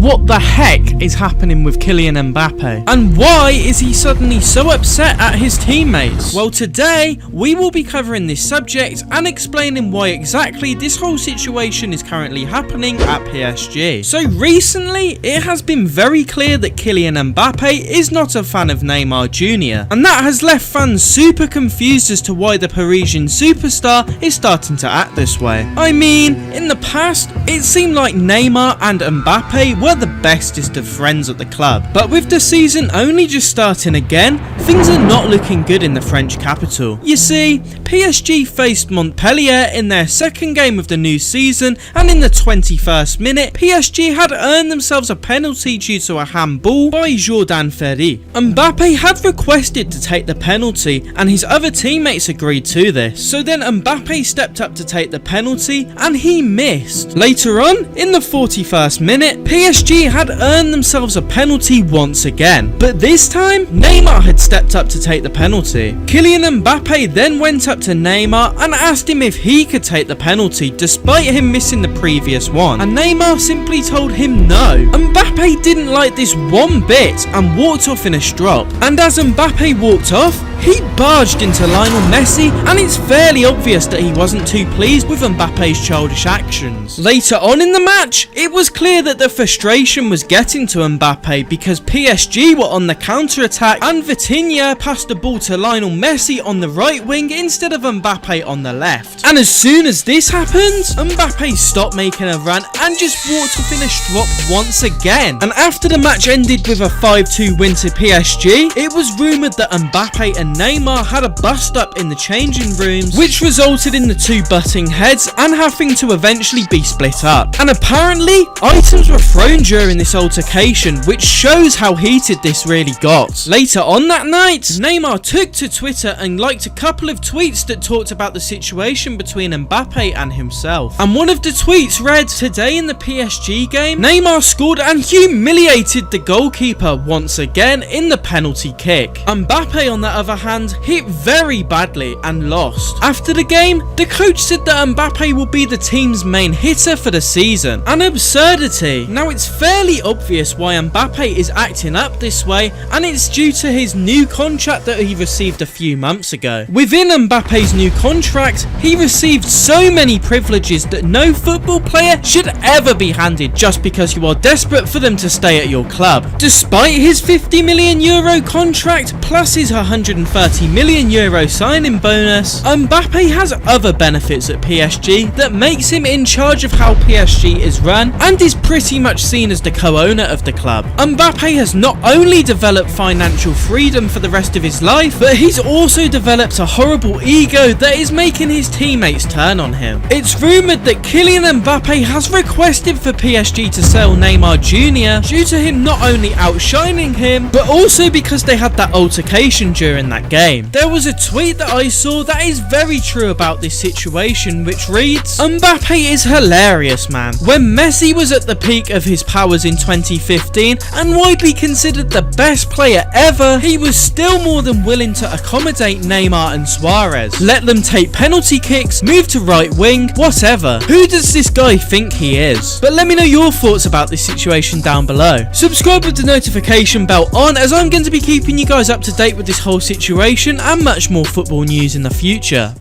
what the heck is happening with Kylian Mbappé? And why is he suddenly so upset at his teammates? Well, today we will be covering this subject and explaining why exactly this whole situation is currently happening at PSG. So recently, it has been very clear that Kylian Mbappé is not a fan of Neymar Jr. And that has left fans super confused as to why the Parisian superstar is starting to act this way. I mean, in the past, it seemed like Neymar and Mbappé were the bestest of friends at the club. But with the season only just starting again, things are not looking good in the French capital. You see, PSG faced Montpellier in their second game of the new season, and in the 21st minute, PSG had earned themselves a penalty due to a handball by Jordan Ferry. Mbappé had requested to take the penalty, and his other teammates agreed to this. So then Mbappé stepped up to take the penalty, and he missed. Later on, in the 41st minute, PSG had earned themselves a penalty once again, but this time, Neymar had stepped up to take the penalty. Kylian Mbappé then went up to Neymar and asked him if he could take the penalty despite him missing the previous one, and Neymar simply told him no. Mbappé didn't like this one bit and walked off in a strop, and as Mbappé walked off, he barged into Lionel Messi, and it's fairly obvious that he wasn't too pleased with Mbappe's childish actions. Later on in the match, it was clear that the frustration was getting to Mbappé because PSG were on the counter-attack and Vitinha passed the ball to Lionel Messi on the right wing instead of Mbappé on the left. And as soon as this happened, Mbappé stopped making a run and just walked off in a strop once again. And after the match ended with a 5-2 win to PSG, it was rumoured that Mbappé and Neymar had a bust up in the changing rooms, which resulted in the two butting heads and having to eventually be split up. And apparently, items were thrown during this altercation, which shows how heated this really got. Later on that night, Neymar took to Twitter and liked a couple of tweets that talked about the situation between Mbappé and himself. And one of the tweets read, "Today in the PSG game, Neymar scored and humiliated the goalkeeper once again in the penalty kick. Mbappé, on the other hand, hit very badly and lost. After the game, the coach said that Mbappé will be the team's main hitter for the season. An absurdity. Now it's fairly obvious why Mbappé is acting up this way, and it's due to his new contract that he received a few months ago. Within Mbappe's new contract, he received so many privileges that no football player should ever be handed just because you are desperate for them to stay at your club. Despite his €50 million contract plus his €130 million signing bonus, Mbappé has other benefits at PSG that makes him in charge of how PSG is run and is pretty much seen as the co-owner of the club. Mbappé has not only developed financial freedom for the rest of his life, but he's also developed a horrible ego that is making his teammates turn on him. It's rumoured that Kylian Mbappé has requested for PSG to sell Neymar Jr. due to him not only outshining him, but also because they had that altercation during that game. There was a tweet that I saw that is very true about this situation, which reads, "Mbappé is hilarious, man. When Messi was at the peak of his powers in 2015 and widely considered the best player ever, he was still more than willing to accommodate Neymar and Suarez. Let them take penalty kicks, move to right wing, whatever. Who does this guy think he is?" But let me know your thoughts about this situation down below. Subscribe with the notification bell on, as I'm going to be keeping you guys up to date with this whole situation and much more football news in the future.